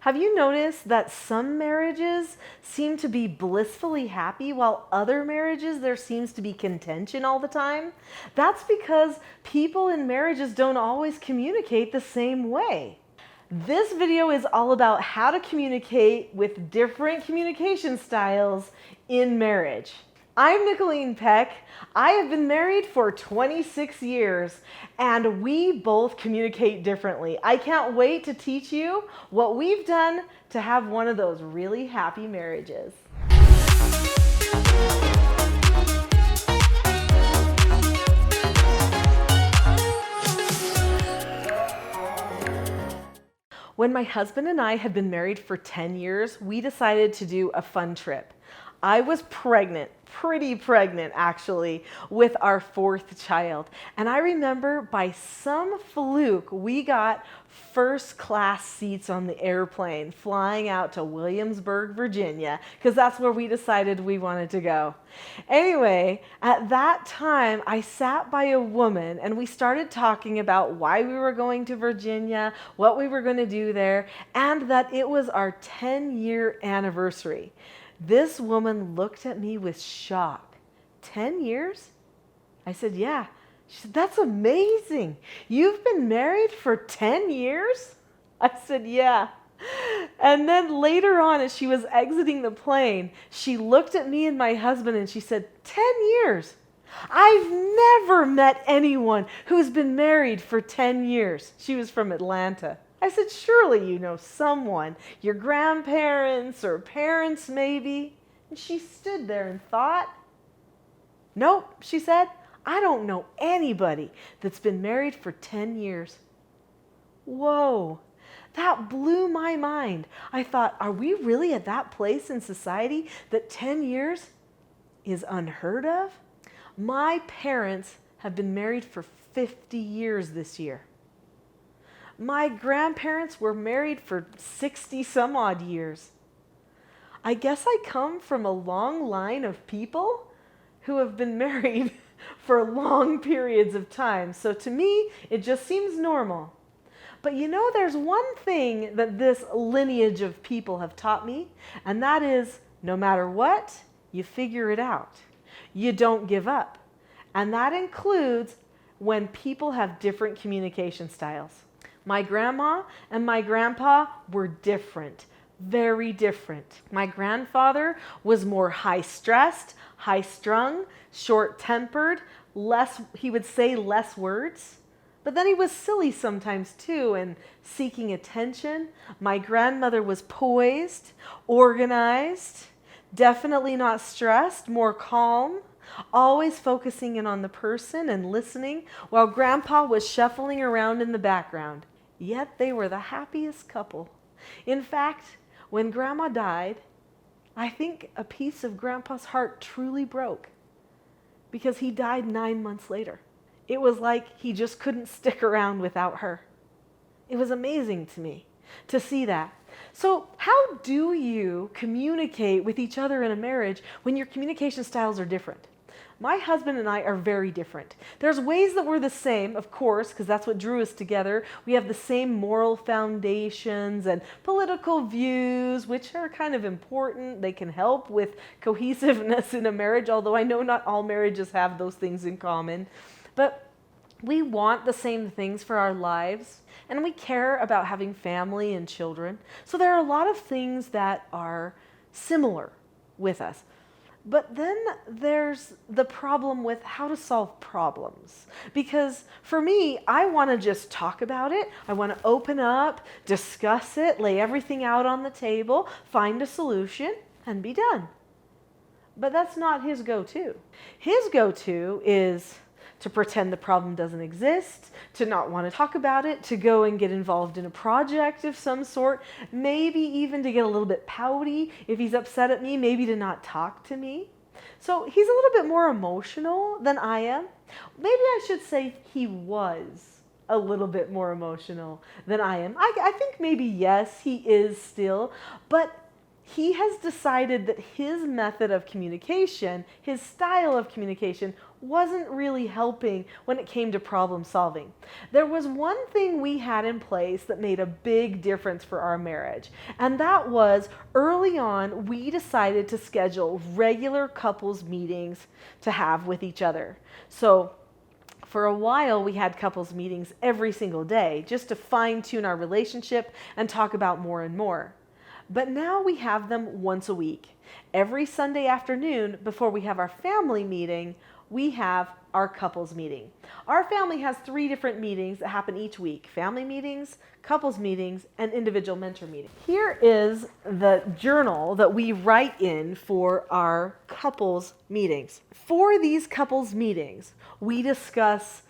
Have you noticed that some marriages seem to be blissfully happy while other marriages there seems to be contention all the time? That's because people in marriages don't always communicate the same way. This video is all about how to communicate with different communication styles in marriage. I'm Nicholeen Peck. I have been married for 26 years and we both communicate differently. I can't wait to teach you what we've done to have one of those really happy marriages. When my husband and I had been married for 10 years, we decided to do a fun trip. I was pregnant, pretty pregnant actually, with our fourth child. And I remember by some fluke, we got first class seats on the airplane flying out to Williamsburg, Virginia, because that's where we decided we wanted to go. Anyway, at that time, I sat by a woman and we started talking about why we were going to Virginia, what we were going to do there, and that it was our 10-year anniversary. This woman looked at me with shock. 10 years? I said, yeah. She said, that's amazing. You've been married for 10 years? I said, yeah. And then later on, as she was exiting the plane, she looked at me and my husband and she said, 10 years? I've never met anyone who's been married for 10 years. She was from Atlanta. I said, surely you know someone, your grandparents or parents maybe. And she stood there and thought. Nope, she said, I don't know anybody that's been married for 10 years. Whoa, that blew my mind. I thought, are we really at that place in society that 10 years is unheard of? My parents have been married for 50 years this year. My grandparents were married for 60 some odd years. I guess I come from a long line of people who have been married for long periods of time. So to me, it just seems normal. But you know, there's one thing that this lineage of people have taught me, and that is no matter what, you figure it out. You don't give up. And that includes when people have different communication styles. My grandma and my grandpa were different, very different. My grandfather was more high-stressed, high-strung, short-tempered, he would say less words. But then he was silly sometimes too and seeking attention. My grandmother was poised, organized, definitely not stressed, more calm, always focusing in on the person and listening, while Grandpa was shuffling around in the background. Yet they were the happiest couple. In fact, when Grandma died, I think a piece of Grandpa's heart truly broke because he died 9 months later. It was like he just couldn't stick around without her. It was amazing to me to see that. So how do you communicate with each other in a marriage when your communication styles are different? My husband and I are very different. There's ways that we're the same, of course, because that's what drew us together. We have the same moral foundations and political views, which are kind of important. They can help with cohesiveness in a marriage, although I know not all marriages have those things in common. But we want the same things for our lives, and we care about having family and children. So there are a lot of things that are similar with us. But then there's the problem with how to solve problems. Because for me, I want to just talk about it. I want to open up, discuss it, lay everything out on the table, find a solution, and be done. But that's not his go-to. His go-to is to pretend the problem doesn't exist, to not want to talk about it, to go and get involved in a project of some sort, maybe even to get a little bit pouty if he's upset at me, maybe to not talk to me. So he's a little bit more emotional than I am. Maybe I should say he was a little bit more emotional than I am. I think maybe yes, he is still, but he has decided that his method of communication, his style of communication, wasn't really helping when it came to problem solving. There was one thing we had in place that made a big difference for our marriage, and that was early on we decided to schedule regular couples meetings to have with each other. So for a while, we had couples meetings every single day just to fine tune our relationship and talk about more and more. But now we have them once a week. Every Sunday afternoon before we have our family meeting, we have our couples meeting. Our family has 3 different meetings that happen each week: family meetings, couples meetings, and individual mentor meetings. Here is the journal that we write in for our couples meetings. For these couples meetings, we discuss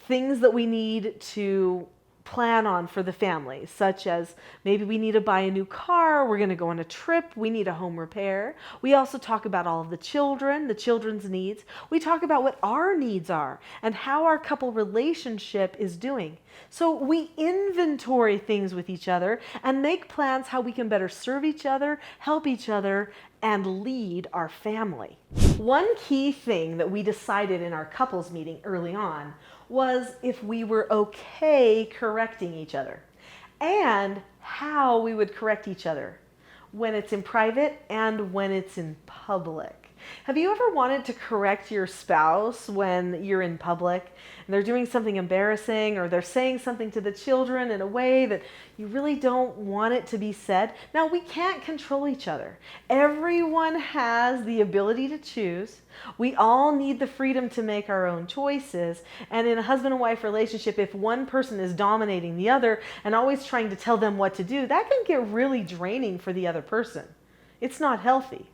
things that we need to plan on for the family, such as maybe we need to buy a new car, we're going to go on a trip, we need a home repair. We also talk about all of the children's needs. We talk about what our needs are and how our couple relationship is doing. So we inventory things with each other and make plans how we can better serve each other, help each other, and lead our family. One key thing that we decided in our couples meeting early on was if we were okay correcting each other and how we would correct each other when it's in private and when it's in public. Have you ever wanted to correct your spouse when you're in public and they're doing something embarrassing, or they're saying something to the children in a way that you really don't want it to be said? Now, we can't control each other. Everyone has the ability to choose. We all need the freedom to make our own choices. And in a husband and wife relationship, if one person is dominating the other and always trying to tell them what to do, that can get really draining for the other person. It's not healthy.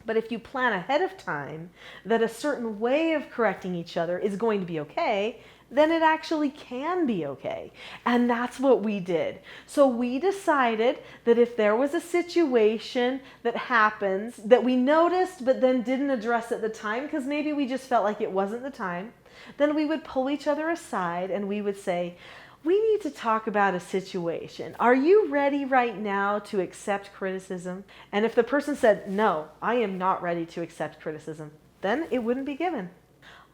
But if you plan ahead of time that a certain way of correcting each other is going to be okay, then it actually can be okay. And that's what we did. So we decided that if there was a situation that happens that we noticed but then didn't address at the time because maybe we just felt like it wasn't the time, then we would pull each other aside and we would say, we need to talk about a situation. Are you ready right now to accept criticism? And if the person said, no, I am not ready to accept criticism, then it wouldn't be given.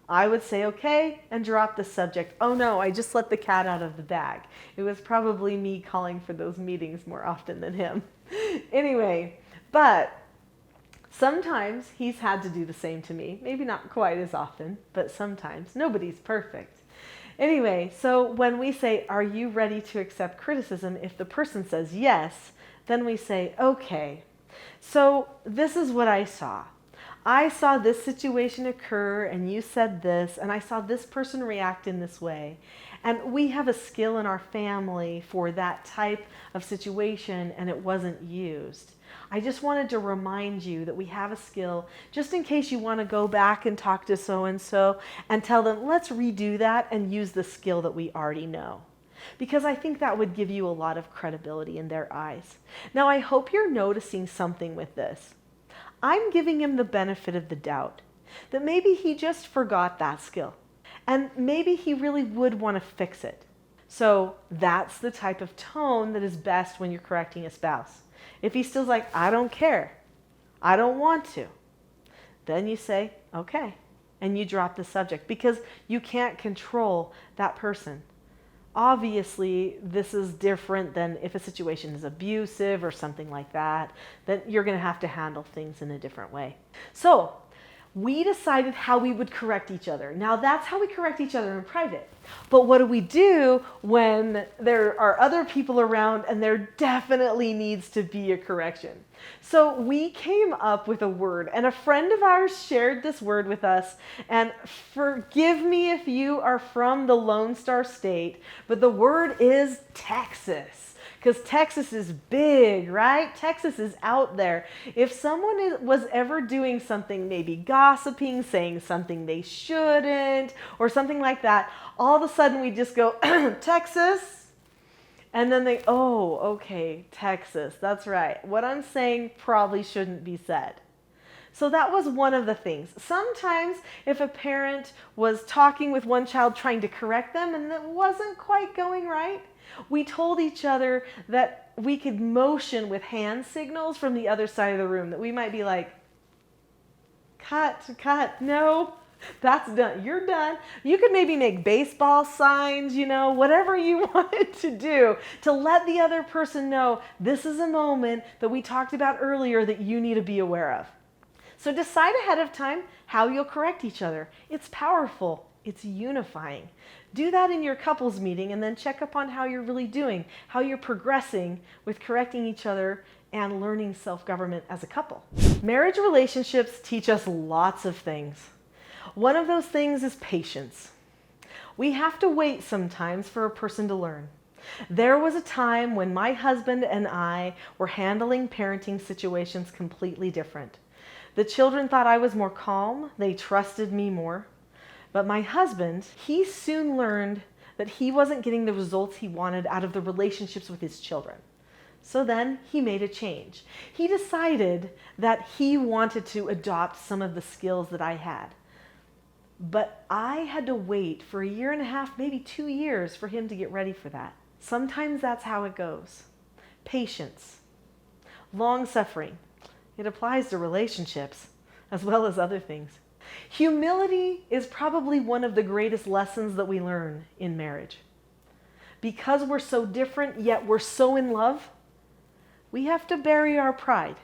I would say, okay, and drop the subject. Oh no, I just let the cat out of the bag. It was probably me calling for those meetings more often than him. Anyway, but sometimes he's had to do the same to me. Maybe not quite as often, but sometimes. Nobody's perfect. Anyway, so when we say, are you ready to accept criticism? If the person says yes, then we say, okay, so this is what I saw. I saw this situation occur and you said this, and I saw this person react in this way. And we have a skill in our family for that type of situation, and it wasn't used. I just wanted to remind you that we have a skill just in case you want to go back and talk to so-and-so and tell them, let's redo that and use the skill that we already know. Because I think that would give you a lot of credibility in their eyes. Now, I hope you're noticing something with this. I'm giving him the benefit of the doubt that maybe he just forgot that skill and maybe he really would want to fix it. So that's the type of tone that is best when you're correcting a spouse. If he's still like, I don't care, I don't want to, then you say, okay, and you drop the subject because you can't control that person. Obviously, this is different than if a situation is abusive or something like that, then you're going to have to handle things in a different way. So we decided how we would correct each other. Now that's how we correct each other in private. But what do we do when there are other people around and there definitely needs to be a correction? So we came up with a word, and a friend of ours shared this word with us. And forgive me if you are from the Lone Star State, but the word is Texas. Because Texas is big, right? Texas is out there. If someone was ever doing something, maybe gossiping, saying something they shouldn't, or something like that, all of a sudden we just go, Texas. And then they, oh, okay, Texas, that's right. What I'm saying probably shouldn't be said. So that was one of the things. Sometimes if a parent was talking with one child trying to correct them and it wasn't quite going right, we told each other that we could motion with hand signals from the other side of the room, that we might be like, cut, no. That's done. You're done. You could maybe make baseball signs, whatever you wanted to do to let the other person know this is a moment that we talked about earlier that you need to be aware of. So decide ahead of time how you'll correct each other. It's powerful. It's unifying. Do that in your couples meeting and then check up on how you're really doing, how you're progressing with correcting each other and learning self-government as a couple. Marriage relationships teach us lots of things. One of those things is patience. We have to wait sometimes for a person to learn. There was a time when my husband and I were handling parenting situations completely different. The children thought I was more calm. They trusted me more. But my husband, he soon learned that he wasn't getting the results he wanted out of the relationships with his children. So then he made a change. He decided that he wanted to adopt some of the skills that I had. But I had to wait for 1.5 years, maybe 2 years for him to get ready for that. Sometimes that's how it goes. Patience, long-suffering. It applies to relationships as well as other things. Humility is probably one of the greatest lessons that we learn in marriage. Because we're so different, yet we're so in love, we have to bury our pride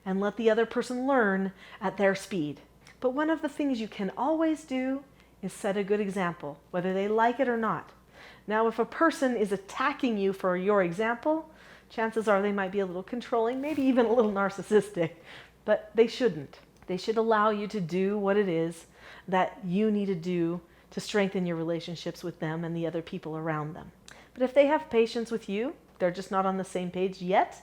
and let the other person learn at their speed. But one of the things you can always do is set a good example, whether they like it or not. Now, if a person is attacking you for your example, chances are they might be a little controlling, maybe even a little narcissistic, but they shouldn't. They should allow you to do what it is that you need to do to strengthen your relationships with them and the other people around them. But if they have patience with you, they're just not on the same page yet,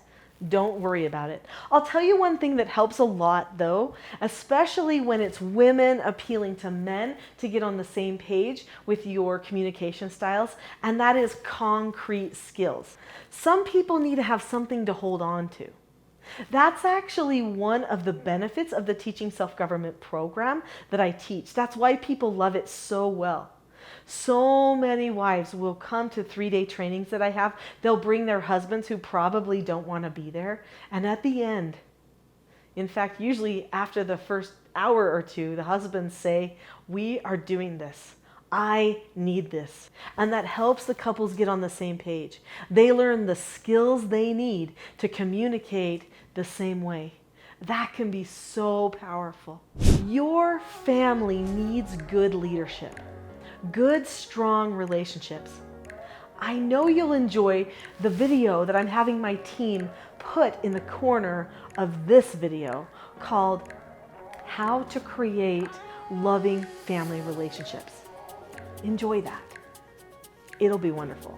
don't worry about it. I'll tell you one thing that helps a lot though, especially when it's women appealing to men to get on the same page with your communication styles, and that is concrete skills. Some people need to have something to hold on to. That's actually one of the benefits of the Teaching Self-Government program that I teach. That's why people love it so well. So many wives will come to 3-day trainings that I have. They'll bring their husbands who probably don't want to be there. And at the end, in fact, usually after the first hour or two, the husbands say, "We are doing this. I need this." And that helps the couples get on the same page. They learn the skills they need to communicate the same way. That can be so powerful. Your family needs good leadership, good, strong relationships. I know you'll enjoy the video that I'm having my team put in the corner of this video called How to Create Loving Family Relationships. Enjoy that. It'll be wonderful.